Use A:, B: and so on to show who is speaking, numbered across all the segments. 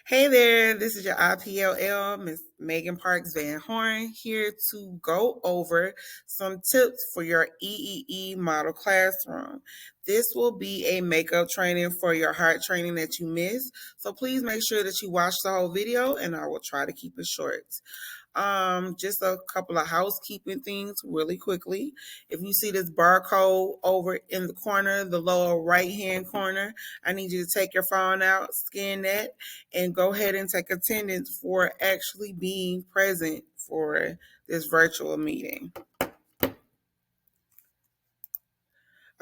A: Hey there, this is your IPLL, Miss Megan Parks Van Horn, here to go over some tips for your EEE model classroom. This will be a makeup training for your heart training that you missed, so please make sure that you watch the whole video and I will try to keep it short. Just a couple of housekeeping things really quickly. If you see this barcode over in the corner, the lower right hand corner, I need you to take your phone out, scan that, and go ahead and take attendance for actually being present for this virtual meeting.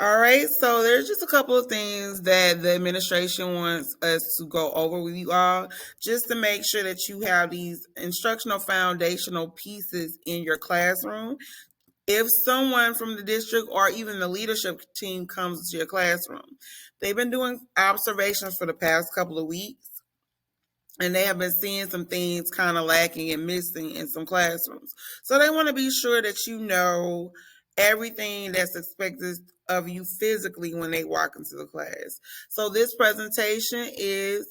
A: All right, so there's just a couple of things that the administration wants us to go over with you all, just to make sure that you have these instructional foundational pieces in your classroom. If someone from the district or even the leadership team comes to your classroom, they've been doing observations for the past couple of weeks, and they have been seeing some things kind of lacking and missing in some classrooms. So they want to be sure that you know everything that's expected of you physically when they walk into the class. So this presentation is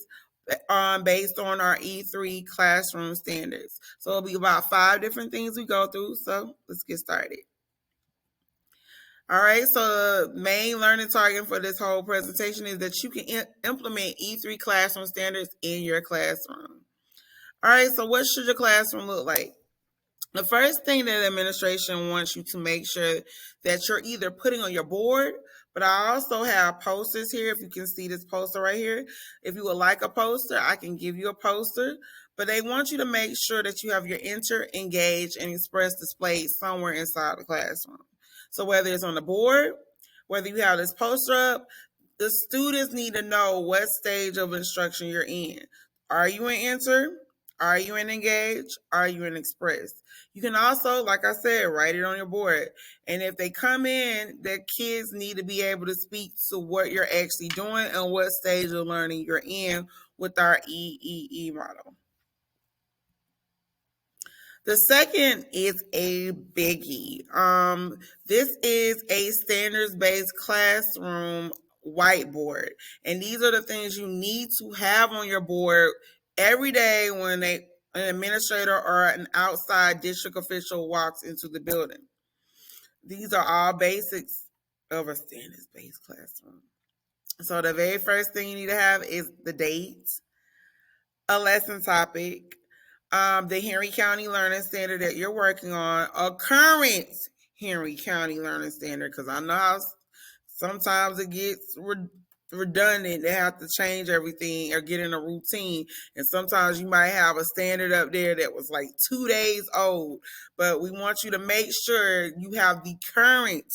A: based on our E3 classroom standards. So it'll be about 5 different things we go through. So let's get started. All right, so the main learning target for this whole presentation is that you can implement E3 classroom standards in your classroom. All right, so what should your classroom look like? The first thing that the administration wants you to make sure that you're either putting on your board, but I also have posters here. If you can see this poster right here, if you would like a poster, I can give you a poster, but they want you to make sure that you have your enter, engage, and express displayed somewhere inside the classroom. So whether it's on the board, whether you have this poster up, the students need to know what stage of instruction you're in. Are you in enter? Are you in engage? Are you in express? You can also, like I said, write it on your board. And if they come in, the kids need to be able to speak to what you're actually doing and what stage of learning you're in with our EEE model. The second is a biggie. This is a standards-based classroom whiteboard. And these are the things you need to have on your board every day when an administrator or an outside district official walks into the building. These are all basics of a standards-based classroom. So the very first thing you need to have is the date, a lesson topic, the Henry County Learning Standard that you're working on, a current Henry County Learning Standard, because I know how sometimes it gets redundant. They have to change everything or get in a routine. And sometimes you might have a standard up there that was like 2 days old. But we want you to make sure you have the current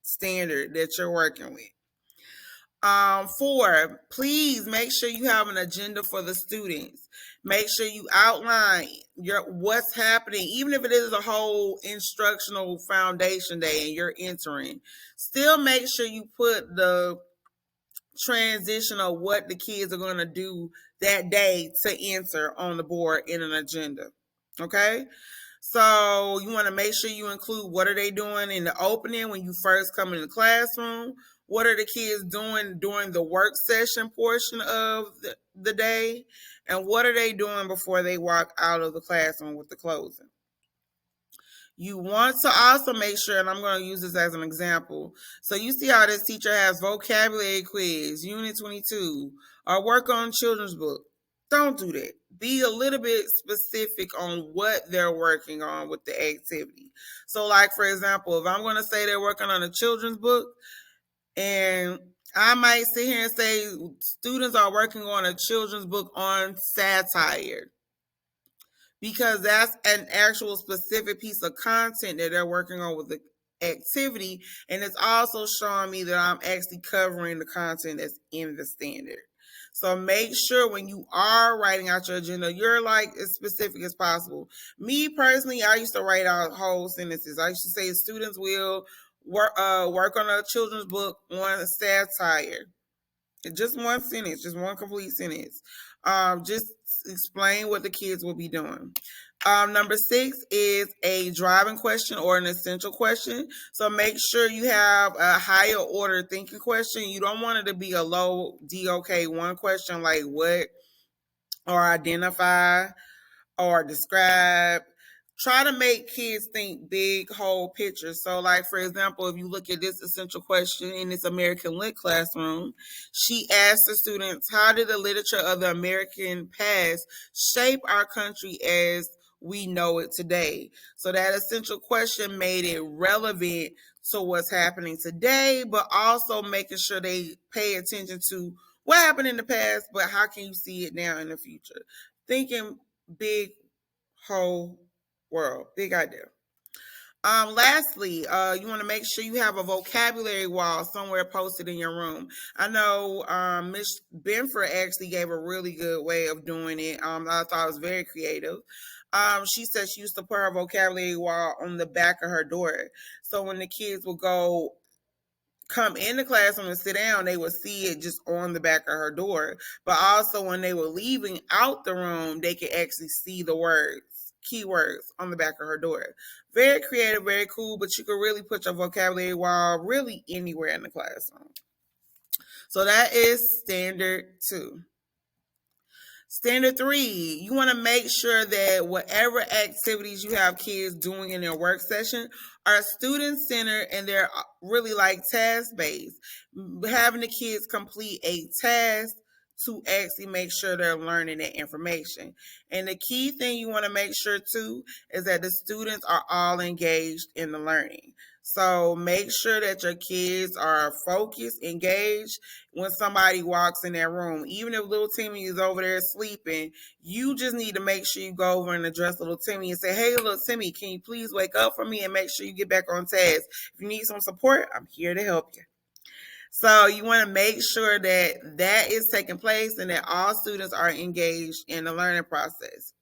A: standard that you're working with. 4, please make sure you have an agenda for the students. Make sure you outline what's happening, even if it is a whole instructional foundation day and you're entering. Still make sure you put the transition of what the kids are going to do that day to enter on the board in an agenda. Okay? So you want to make sure you include what are they doing in the opening when you first come in the classroom. What are the kids doing during the work session portion of the day? And what are they doing before they walk out of the classroom with the closing? You want to also make sure, and I'm going to use this as an example. So you see how this teacher has vocabulary quiz, unit 22, or work on children's book. Don't do that. Be a little bit specific on what they're working on with the activity. So like, for example, if I'm going to say they're working on a children's book, and I might sit here and say students are working on a children's book on satire, because that's an actual specific piece of content that they're working on with the activity. And it's also showing me that I'm actually covering the content that's in the standard. So make sure when you are writing out your agenda, you're like as specific as possible. Me personally, I used to write out whole sentences. I used to say students will work on a children's book on satire. Just one sentence, just one complete sentence. Just explain what the kids will be doing. Number 6 is a driving question or an essential question. So make sure you have a higher order thinking question. You don't want it to be a low DOK 1 question like what or identify or describe. Try to make kids think big whole picture. So, like for example, if you look at this essential question in this American Lit classroom, she asked the students, how did the literature of the American past shape our country as we know it today? So that essential question made it relevant to what's happening today, but also making sure they pay attention to what happened in the past, but how can you see it now in the future? Thinking big whole world. Big idea. Lastly, you want to make sure you have a vocabulary wall somewhere posted in your room. I know Miss Benford actually gave a really good way of doing it. I thought it was very creative. She said she used to put her vocabulary wall on the back of her door. So when the kids would come in the classroom and sit down, they would see it just on the back of her door. But also when they were leaving out the room, they could actually see the words, keywords on the back of her door. Very creative, very cool, but you could really put your vocabulary wall really anywhere in the classroom. So that is standard 2. Standard 3, you want to make sure that whatever activities you have kids doing in their work session are student centered and they're really like task based. Having the kids complete a task to actually make sure they're learning that information. And the key thing you want to make sure too is that the students are all engaged in the learning. So make sure that your kids are focused, engaged when somebody walks in that room. Even if little Timmy is over there sleeping, you just need to make sure you go over and address little Timmy and say, hey, little Timmy, can you please wake up for me and make sure you get back on task? If you need some support, I'm here to help you. So you want to make sure that that is taking place and that all students are engaged in the learning process.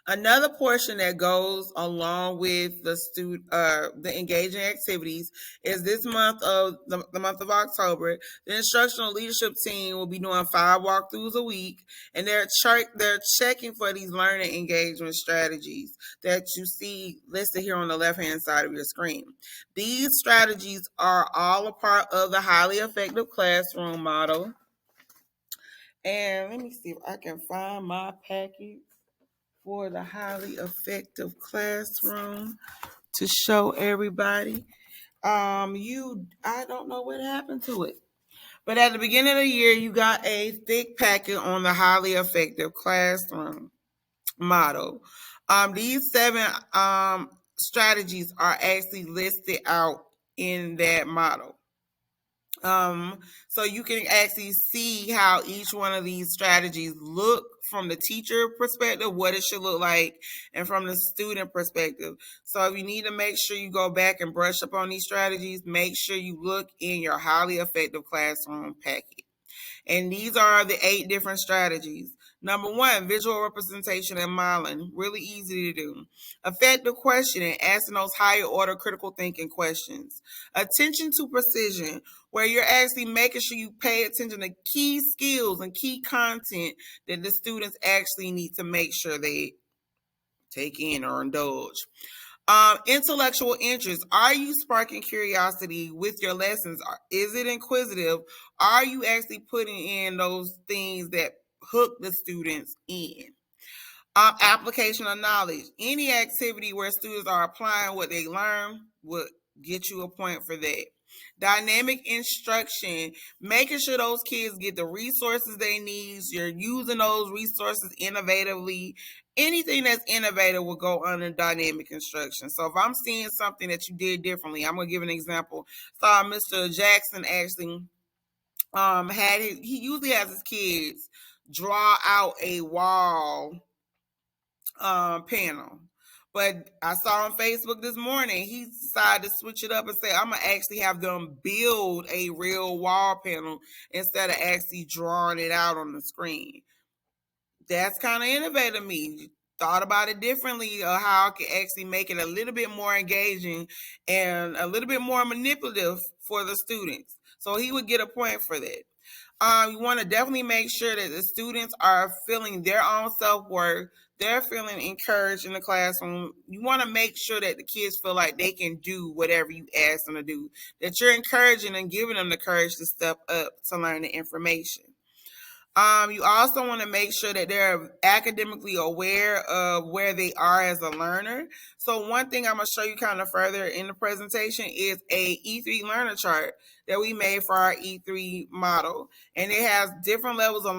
A: Another portion that goes along with the engaging activities is this month of the month of October. The instructional leadership team will be doing 5 walkthroughs a week, and they're checking for these learning engagement strategies that you see listed here on the left-hand side of your screen. These strategies are all a part of the highly effective classroom model. And let me see if I can find my package for the highly effective classroom to show everybody. I don't know what happened to it. But at the beginning of the year, you got a thick packet on the highly effective classroom model. These 7 strategies are actually listed out in that model. So you can actually see how each one of these strategies look from the teacher perspective, what it should look like, and from the student perspective. So if you need to make sure you go back and brush up on these strategies, make sure you look in your highly effective classroom packet. And these are the 8 different strategies. Number 1, visual representation and modeling. Really easy to do. Effective questioning, asking those higher order critical thinking questions. Attention to precision, where you're actually making sure you pay attention to key skills and key content that the students actually need to make sure they take in or indulge. Intellectual interest. Are you sparking curiosity with your lessons? Is it inquisitive? Are you actually putting in those things that hook the students in? Application of knowledge. Any activity where students are applying what they learn would get you a point for that. Dynamic instruction, making sure those kids get the resources they need. You're using those resources innovatively. Anything that's innovative will go under dynamic instruction. So if I'm seeing something that you did differently, I'm going to give an example. Saw Mr. Jackson actually he usually has his kids draw out a wall panel. But I saw on Facebook this morning, he decided to switch it up and say, I'm going to actually have them build a real wall panel instead of actually drawing it out on the screen. That's kind of innovative to me. Thought about it differently, how I could actually make it a little bit more engaging and a little bit more manipulative for the students. So he would get a point for that. You want to definitely make sure that the students are feeling their own self-worth. They're feeling encouraged in the classroom. You want to make sure that the kids feel like they can do whatever you ask them to do, that you're encouraging and giving them the courage to step up to learn the information. You also want to make sure that they're academically aware of where they are as a learner. So one thing I'm going to show you kind of further in the presentation is a E3 learner chart that we made for our E3 model. And it has different levels of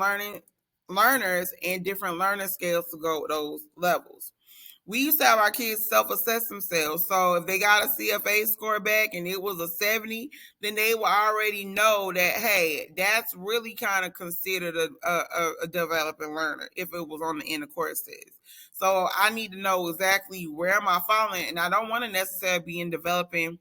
A: learners and different learning scales to go with those levels. We used to have our kids self-assess themselves. So if they got a CFA score back and it was a 70, then they will already know that, hey, that's really kind of considered a developing learner if it was on the end of course test. So I need to know exactly where am I falling, and I don't want to necessarily be in developing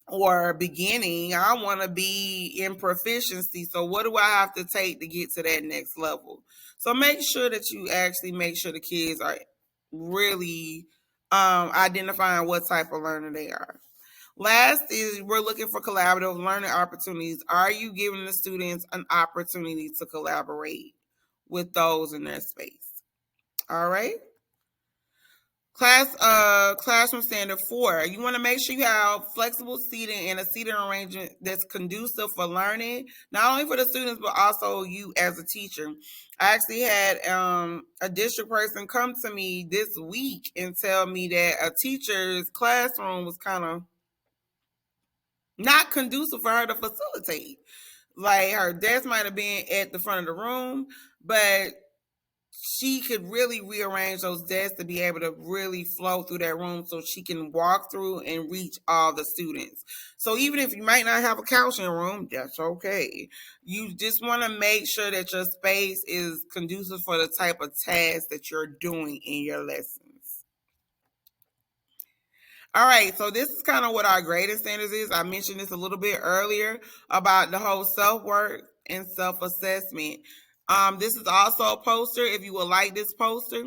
A: or beginning. I want to be in proficiency. So what do I have to take to get to that next level? So make sure that you actually make sure the kids are really identifying what type of learner they are. Last is we're looking for collaborative learning opportunities. Are you giving the students an opportunity to collaborate with those in their space? All right. Classroom standard 4. You want to make sure you have flexible seating and a seating arrangement that's conducive for learning, not only for the students but also you as a teacher. I actually had a district person come to me this week and tell me that a teacher's classroom was kind of not conducive for her to facilitate. Like her desk might have been at the front of the room, but she could really rearrange those desks to be able to really flow through that room so she can walk through and reach all the students. So even if you might not have a couch in the room, that's okay. You just want to make sure that your space is conducive for the type of task that you're doing in your lessons. All right, so this is kind of what our grading standards is. I mentioned this a little bit earlier about the whole self-work and self-assessment. This is also a poster. If you would like this poster,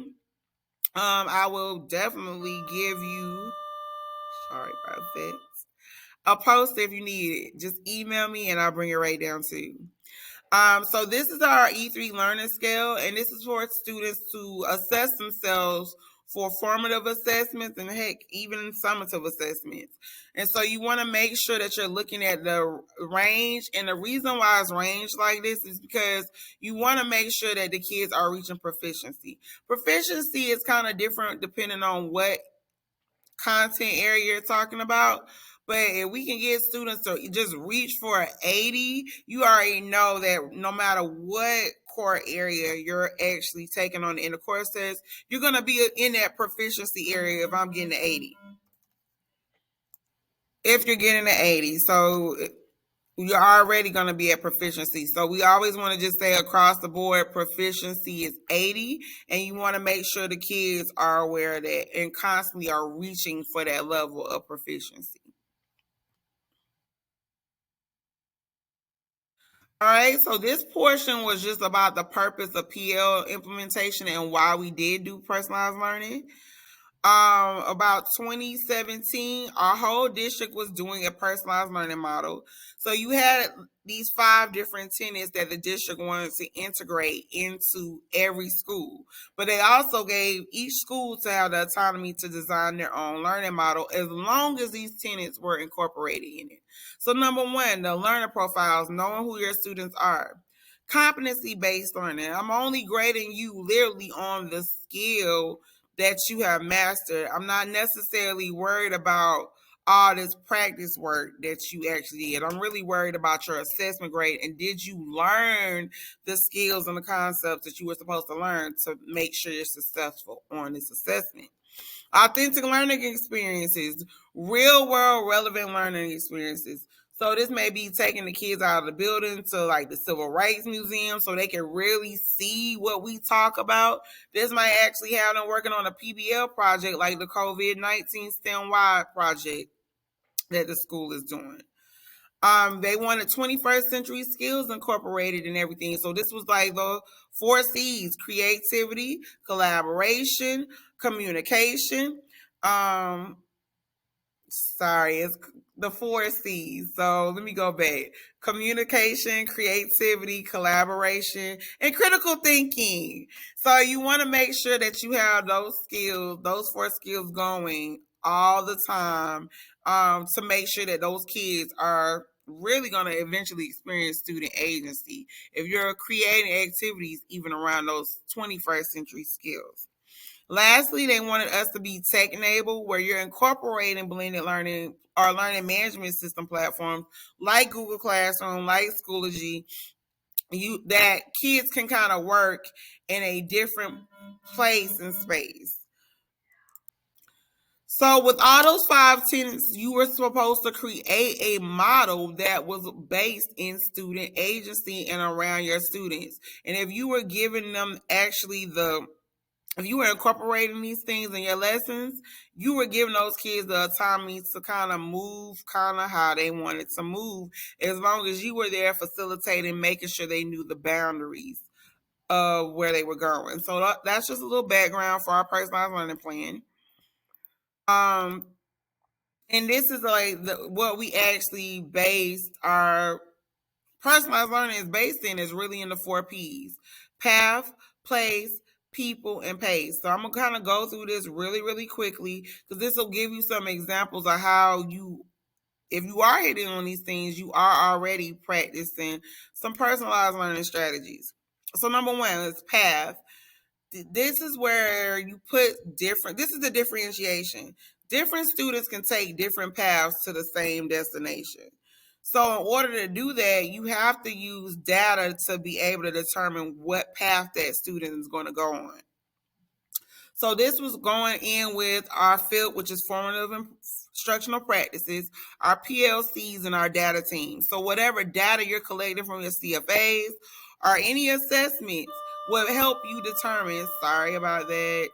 A: I will definitely give you, sorry about that, a poster if you need it. Just email me and I'll bring it right down to you. So this is our E3 learning scale, and this is for students to assess themselves for formative assessments and heck, even summative assessments. And so you want to make sure that you're looking at the range. And the reason why it's ranged like this is because you want to make sure that the kids are reaching proficiency. Proficiency is kind of different depending on what content area you're talking about. But if we can get students to just reach for an 80, you already know that no matter what core area you're actually taking on the end of course test, you're going to be in that proficiency area if I'm getting an 80. If you're getting an 80. So you're already going to be at proficiency. So we always want to just say across the board, proficiency is 80, and you want to make sure the kids are aware of that and constantly are reaching for that level of proficiency. All right, so this portion was just about the purpose of PL implementation and why we did do personalized learning. About 2017, our whole district was doing a personalized learning model. So you had these 5 different tenets that the district wanted to integrate into every school. But they also gave each school to have the autonomy to design their own learning model as long as these tenets were incorporated in it. So number 1, the learner profiles, knowing who your students are. Competency-based learning. I'm only grading you literally on the skill that you have mastered. I'm not necessarily worried about all this practice work that you actually did. I'm really worried about your assessment grade and did you learn the skills and the concepts that you were supposed to learn to make sure you're successful on this assessment. Authentic learning experiences, real world relevant learning experiences. So this may be taking the kids out of the building to like the Civil Rights Museum so they can really see what we talk about. This might actually have them working on a PBL project like the COVID-19 STEM-wide project that the school is doing. They wanted 21st century skills incorporated in everything. So this was like the 4 C's: creativity, collaboration, communication. It's the 4 C's. So let me go back. Communication, creativity, collaboration, and critical thinking. So you want to make sure that you have those skills, those 4 skills going all the time, to make sure that those kids are really going to eventually experience student agency if you're creating activities even around those 21st century skills. Lastly, they wanted us to be tech enabled, where you're incorporating blended learning or learning management system platforms like Google Classroom, like Schoology, that kids can kind of work in a different place and space. So with all those 5 tenets, you were supposed to create a model that was based in student agency and around your students. And if you were giving them actually if you were incorporating these things in your lessons, you were giving those kids the autonomy to kind of move kind of how they wanted to move, as long as you were there facilitating, making sure they knew the boundaries of where they were going. So that's just a little background for our personalized learning plan. Um, and this is like what we actually based our personalized learning is based in, is really in the 4 P's: path, place, people, and pace. So I'm gonna kind of go through this really, really quickly, because this will give you some examples of how you, if you are hitting on these things, you are already practicing some personalized learning strategies. So number one is path. This is where you put different, this is the differentiation. Different students can take different paths to the same destination. So in order to do that, you have to use data to be able to determine what path that student is going to go on. So this was going in with our field, which is formative instructional practices, our PLCs, and our data teams. So whatever data you're collecting from your CFAs or any assessments will help you determine, sorry about that,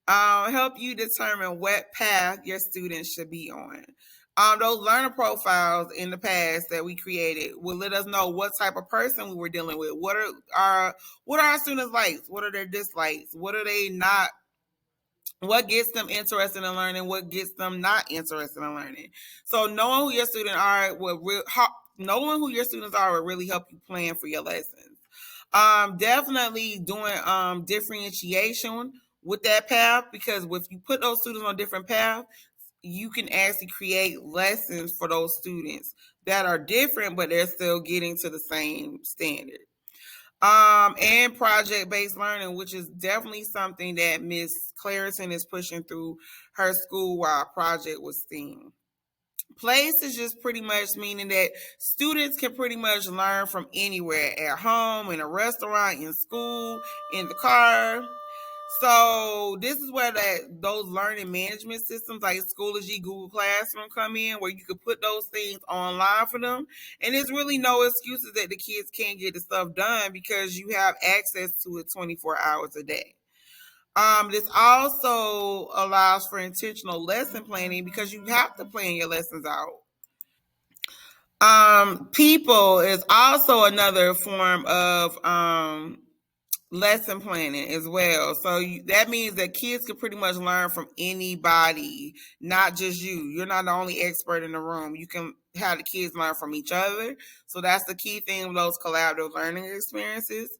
A: help you determine what path your students should be on. Those learner profiles in the past that we created will let us know what type of person we were dealing with. What are our students' likes? What are their dislikes? What are they not? What gets them interested in learning? What gets them not interested in learning? So knowing who your students are knowing who your students are will really help you plan for your lessons. Definitely doing differentiation with that path, because if you put those students on different paths, you can actually create lessons for those students that are different, but they're still getting to the same standard. And project-based learning, which is definitely something that Miss Clariton is pushing through her school while project was STEAM. Place is just pretty much meaning that students can pretty much learn from anywhere, at home, in a restaurant, in school, in the car. So this is where those learning management systems like Schoology, Google Classroom come in, where you can put those things online for them. And there's really no excuses that the kids can't get the stuff done, because you have access to it 24 hours a day. This also allows for intentional lesson planning, because you have to plan your lessons out. People is also another form of lesson planning as well. So that means that kids can pretty much learn from anybody, not just you. You're not the only expert in the room. You can have the kids learn from each other. So that's the key thing of those collaborative learning experiences.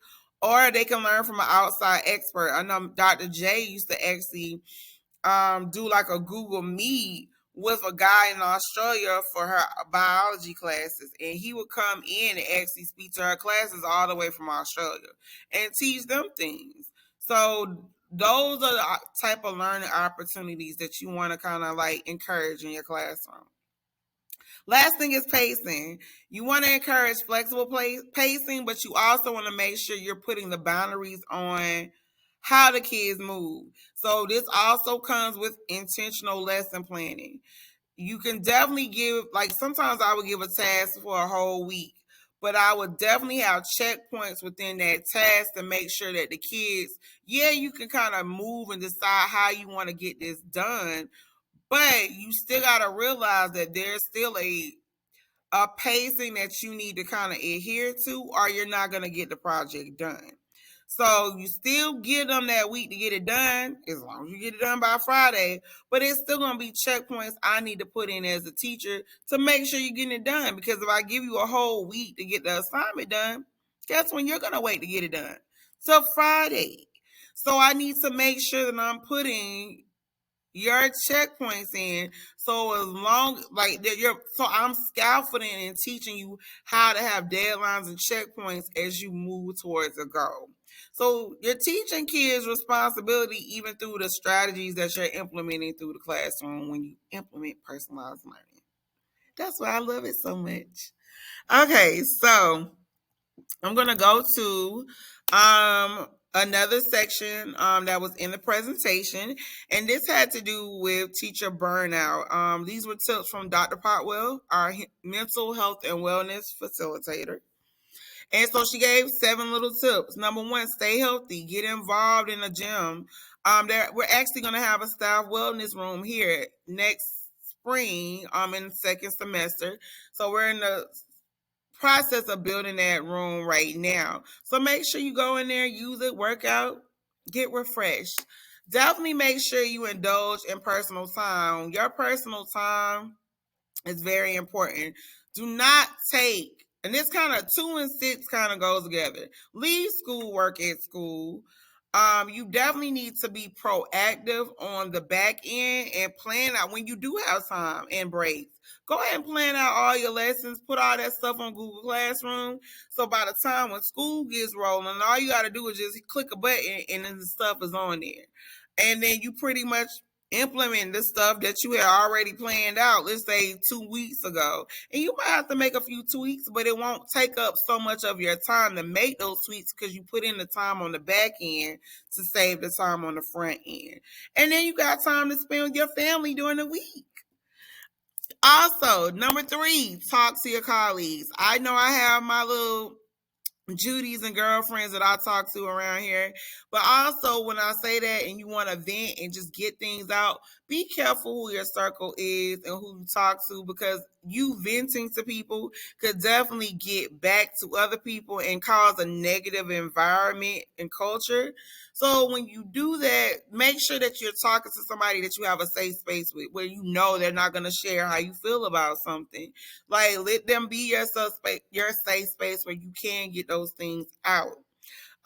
A: Or they can learn from an outside expert. I know Dr. J used to actually do like a Google Meet with a guy in Australia for her biology classes, and he would come in and actually speak to her classes all the way from Australia and teach them things. So those are the type of learning opportunities that you want to kind of like encourage in your classroom. Last thing is pacing. You want to encourage flexible pacing, but you also want to make sure you're putting the boundaries on how the kids move. So this also comes with intentional lesson planning. You can definitely give, like sometimes I would give a task for a whole week, but I would definitely have checkpoints within that task to make sure that the kids, yeah, you can kind of move and decide how you want to get this done, but you still got to realize that there's still a pacing that you need to kind of adhere to, or you're not going to get the project done. So you still give them that week to get it done, as long as you get it done by Friday, but it's still going to be checkpoints I need to put in as a teacher to make sure you're getting it done. Because if I give you a whole week to get the assignment done, guess when you're going to wait to get it done? Till Friday. So I need to make sure that I'm putting your checkpoints in. So as long like that you're so I'm scaffolding and teaching you how to have deadlines and checkpoints as you move towards a goal. So you're teaching kids responsibility even through the strategies that you're implementing through the classroom when you implement personalized learning. That's why I love it so much. Okay, so I'm gonna go to another section that was in the presentation, and this had to do with teacher burnout. These were tips from Dr. Potwell, our mental health and wellness facilitator. And so she gave 7 little tips. Number one, stay healthy, get involved in a gym. We're actually going to have a staff wellness room here next spring in the second semester. So we're in the process of building that room right now. So make sure you go in there, use it, work out, get refreshed. Definitely make sure you indulge in personal time. Your personal time is very important. Do not take, and this kind of 2 and 6 kind of goes together. Leave schoolwork at school. You definitely need to be proactive on the back end and plan out when you do have time and breaks. Go ahead and plan out all your lessons. Put all that stuff on Google Classroom. So by the time when school gets rolling, all you got to do is just click a button and then the stuff is on there. And then you pretty much implement the stuff that you had already planned out, let's say 2 weeks ago. And you might have to make a few tweaks, but it won't take up so much of your time to make those tweaks because you put in the time on the back end to save the time on the front end. And then you got time to spend with your family during the week. Also, number 3, talk to your colleagues. I know I have my little Judy's and girlfriends that I talk to around here. But also, when I say that and you want to vent and just get things out, be careful who your circle is and who you talk to, because you venting to people could definitely get back to other people and cause a negative environment and culture. So when you do that, make sure that you're talking to somebody that you have a safe space with, where you know they're not going to share how you feel about something. Like, let them be your safe space where you can get those things out.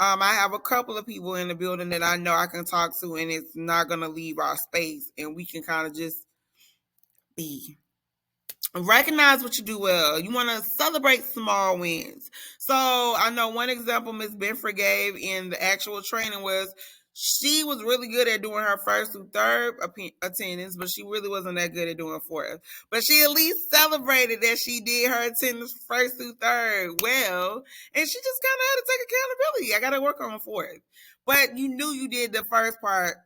A: I have a couple of people in the building that I know I can talk to, and it's not going to leave our space, and we can kind of just be. Recognize what you do well. You want to celebrate small wins. So I know one example Miss Benford gave in the actual training was she was really good at doing her first through third attendance, but she really wasn't that good at doing fourth. But she at least celebrated that she did her attendance first through third well, and she just kind of had to take accountability. I got to work on fourth. But you knew you did the first part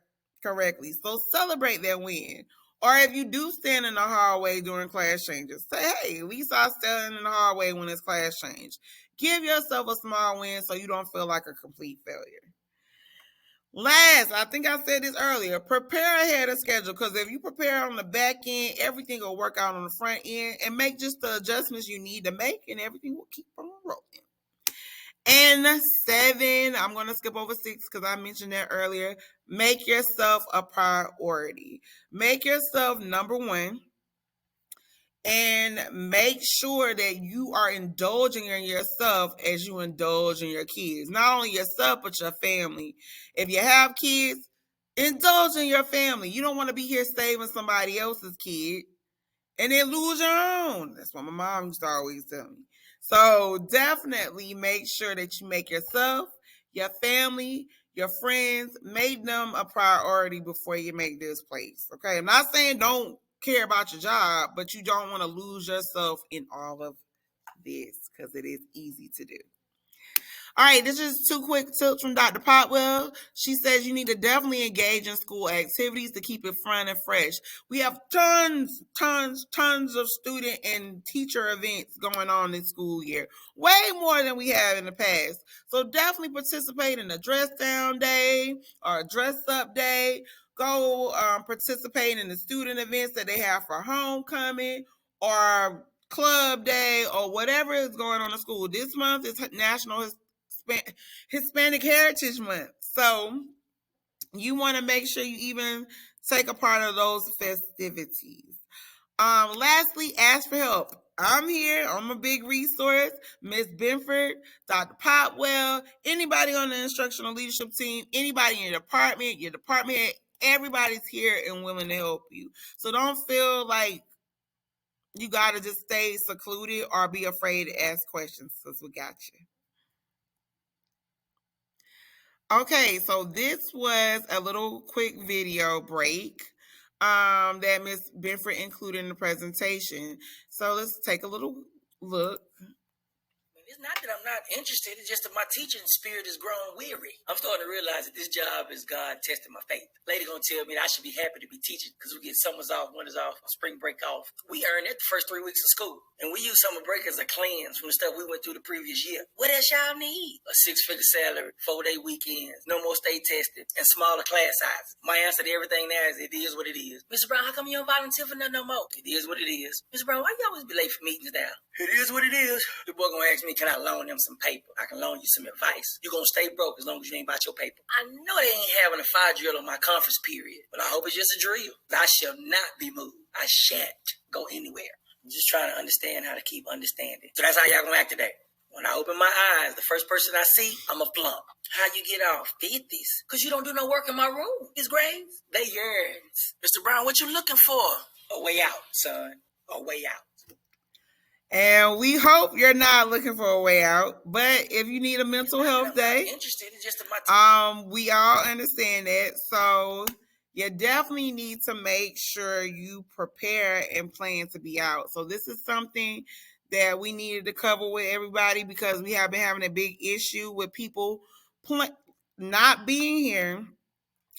A: correctly. So celebrate that win. Or if you do stand in the hallway during class changes, say, hey, at least I stand in the hallway when it's class change. Give yourself a small win so you don't feel like a complete failure. Last, I think I said this earlier, prepare ahead of schedule, because if you prepare on the back end, everything will work out on the front end, and make just the adjustments you need to make, and everything will keep on rolling. And 7, I'm going to skip over 6 because I mentioned that earlier. Make yourself a priority. Make yourself number 1. And make sure that you are indulging in yourself as you indulge in your kids. Not only yourself, but your family. If you have kids, indulge in your family. You don't want to be here saving somebody else's kid and then lose your own. That's what my mom used to always tell me. So definitely make sure that you make yourself, your family, your friends, make them a priority before you make this place. Okay, I'm not saying don't care about your job, but you don't want to lose yourself in all of this because it is easy to do. All right, this is 2 quick tips from Dr. Potwell. She says you need to definitely engage in school activities to keep it fun and fresh. We have tons of student and teacher events going on this school year. Way more than we have in the past. So definitely participate in a dress down day or a dress up day. Go participate in the student events that they have for homecoming or club day or whatever is going on in school. This month is National Hispanic Heritage Month. So you want to make sure you even take a part of those festivities. Lastly, ask for help. I'm here. I'm a big resource. Miss Benford, Dr. Potwell, anybody on the instructional leadership team, anybody in your department Everybody's here and willing to help you. So don't feel like you got to just stay secluded or be afraid to ask questions, because we got you. Okay, so this was a little quick video break that Ms. Benford included in the presentation. So let's take a little look.
B: It's not that I'm not interested. It's just that my teaching spirit has grown weary. I'm starting to realize that this job is God testing my faith. Lady gonna tell me that I should be happy to be teaching because we get summers off, winters off, spring break off. We earn it the first 3 weeks of school. And we use summer break as a cleanse from the stuff we went through the previous year. What else y'all need? A 6-figure salary, 4-day weekends, no more state tested, and smaller class sizes. My answer to everything now is it is what it is. Mr. Brown, how come you don't volunteer for nothing no more? It is what it is. Mr. Brown, why you always be late for meetings now? It is what it is. The boy gonna ask me, can I loan them some paper? I can loan you some advice. You gonna stay broke as long as you ain't bought your paper. I know they ain't having a fire drill on my conference period, but I hope it's just a drill. I shall not be moved. I shan't go anywhere. I'm just trying to understand how to keep understanding. So that's how y'all gonna act today. When I open my eyes, the first person I see, I'm a flunk. How you get off? 50s. Because you don't do no work in my room. His grades, they yours. Mr. Brown, what you looking for? A way out, son. A way out.
A: And we hope you're not looking for a way out. But if you need a mental health day,
B: interested in just my
A: we all understand that. So you definitely need to make sure you prepare and plan to be out. So this is something that we needed to cover with everybody because we have been having a big issue with people not being here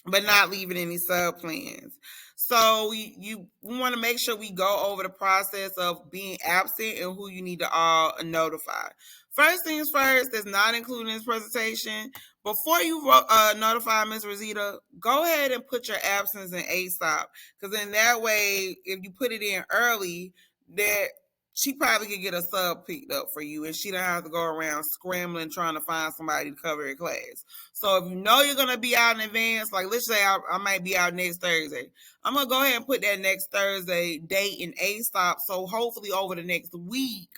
A: but not leaving any sub plans. So we want to make sure we go over the process of being absent and who you need to all notify. First things first, that's not included in this presentation. Before you notify Ms. Rosita, go ahead and put your absence in ASAP, because in that way, if you put it in early, that she probably could get a sub picked up for you, and she don't have to go around scrambling trying to find somebody to cover her class. So if you know you're going to be out in advance, like let's say I might be out next Thursday, I'm going to go ahead and put that next Thursday date in ASAP. So hopefully over the next week,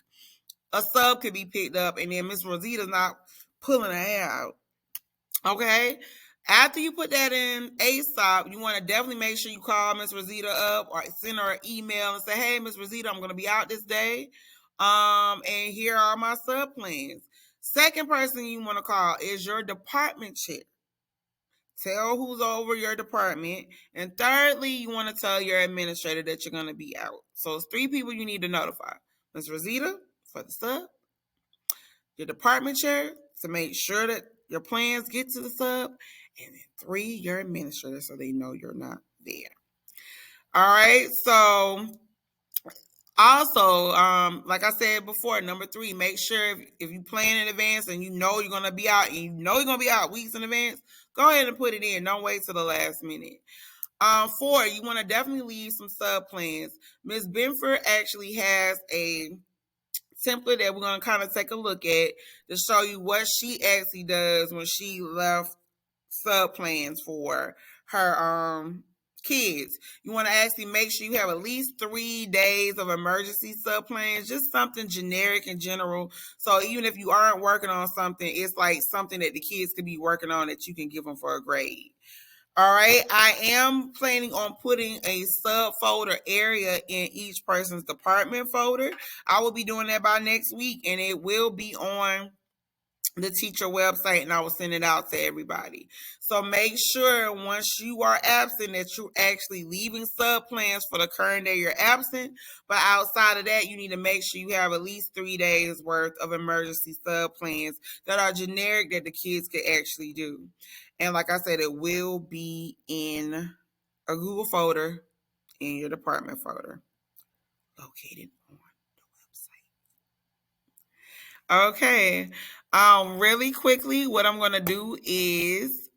A: a sub could be picked up, and then Miss Rosita's not pulling her hair out. Okay? After you put that in ASAP, you want to definitely make sure you call Miss Rosita up or send her an email and say, hey, Miss Rosita, I'm going to be out this day. And here are my sub plans. Second person you want to call is your department chair. Tell who's over your department. And thirdly, you want to tell your administrator that you're going to be out. So it's 3 people you need to notify. Miss Rosita for the sub, your department chair to make sure that your plans get to the sub, and then 3, your administrator, so they know you're not there. All right, so also, like I said before, number 3, make sure if you plan in advance and you know you're going to be out, and you know you're going to be out weeks in advance, go ahead and put it in. Don't wait till the last minute. 4, you want to definitely leave some sub plans. Ms. Benford actually has a template that we're going to kind of take a look at to show you what she actually does when she left sub plans for her kids. You want to actually make sure you have at least 3 days of emergency sub plans, just something generic and general. So even if you aren't working on something, it's like something that the kids could be working on that you can give them for a grade. All right, I am planning on putting a sub folder area in each person's department folder. I will be doing that by next week, and it will be on the teacher website, and I will send it out to everybody. So make sure once you are absent that you're actually leaving sub plans for the current day you're absent. But outside of that, you need to make sure you have at least 3 days worth of emergency sub plans that are generic that the kids can actually do. And like I said, it will be in a Google folder in your department folder located on the website. Okay. Really quickly, what I'm going to do is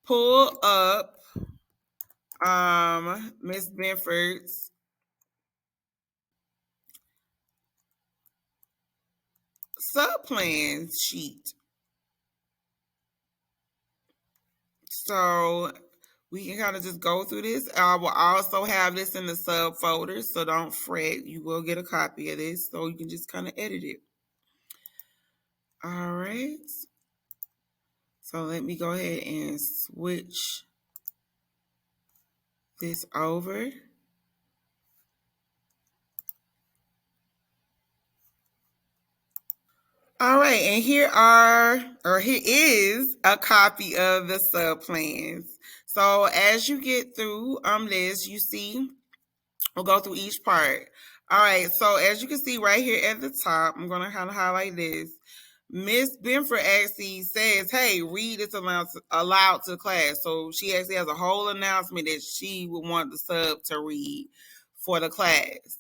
A: pull up Miss Benford's sub-plan sheet. So we can kind of just go through this. I will also have this in the sub folder, so don't fret. You will get a copy of this, so you can just kind of edit it. All right. So let me go ahead and switch this over. All right, and here is a copy of the sub plans. So as you get through this, you see, we'll go through each part. All right, so as you can see right here at the top, I'm gonna kind of highlight this. Miss Benford actually says, "Hey, read is allowed to class." So she actually has a whole announcement that she would want the sub to read for the class.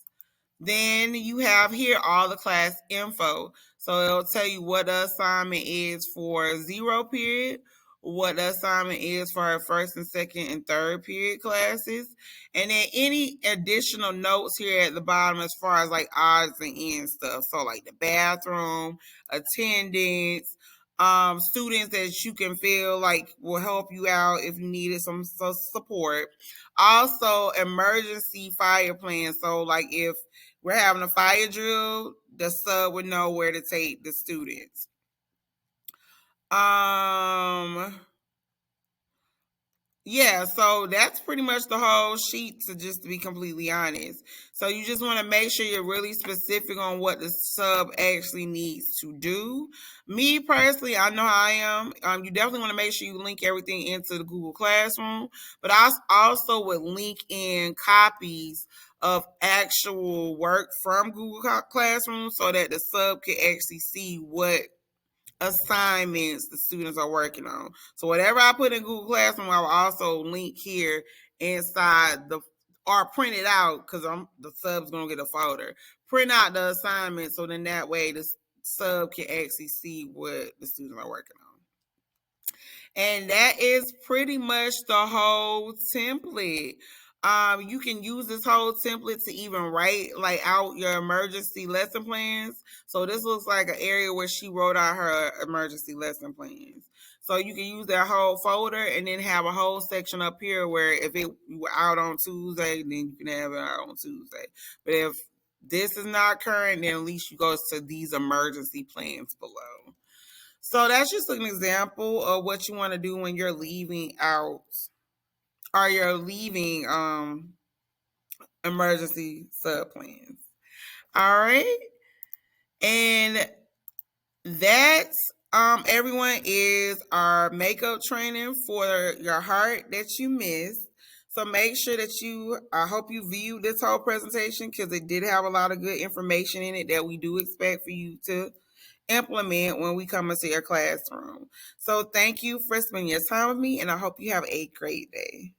A: Then you have here all the class info. So it'll tell you what the assignment is for 0 period, what the assignment is for our first and second and third period classes, and then any additional notes here at the bottom as far as like odds and ends stuff. So like the bathroom, attendance, students that you can feel like will help you out if you needed some support. Also, emergency fire plans. So like if we're having a fire drill, the sub would know where to take the students. Yeah, so that's pretty much the whole sheet, to just to be completely honest. So you just want to make sure you're really specific on what the sub actually needs to do. Me personally, I know how I am. You definitely want to make sure you link everything into the Google Classroom, but I also would link in copies of actual work from Google Classroom so that the sub can actually see what assignments the students are working on. So whatever I put in Google Classroom, I will also link here inside the, or print it out, because the sub's gonna get a folder. Print out the assignment, so then that way the sub can actually see what the students are working on. And that is pretty much the whole template. You can use this whole template to even write like out your emergency lesson plans. So this looks like an area where she wrote out her emergency lesson plans. So you can use that whole folder and then have a whole section up here where if you were out on Tuesday, then you can have it out on Tuesday. But if this is not current, then at least you go to these emergency plans below. So that's just an example of what you want to do when you're leaving out, or you're leaving emergency sub plans. All right. And that everyone is our makeup training for your heart that you missed. So make sure that I hope you viewed this whole presentation, because it did have a lot of good information in it that we do expect for you to implement when we come into your classroom. So thank you for spending your time with me, and I hope you have a great day.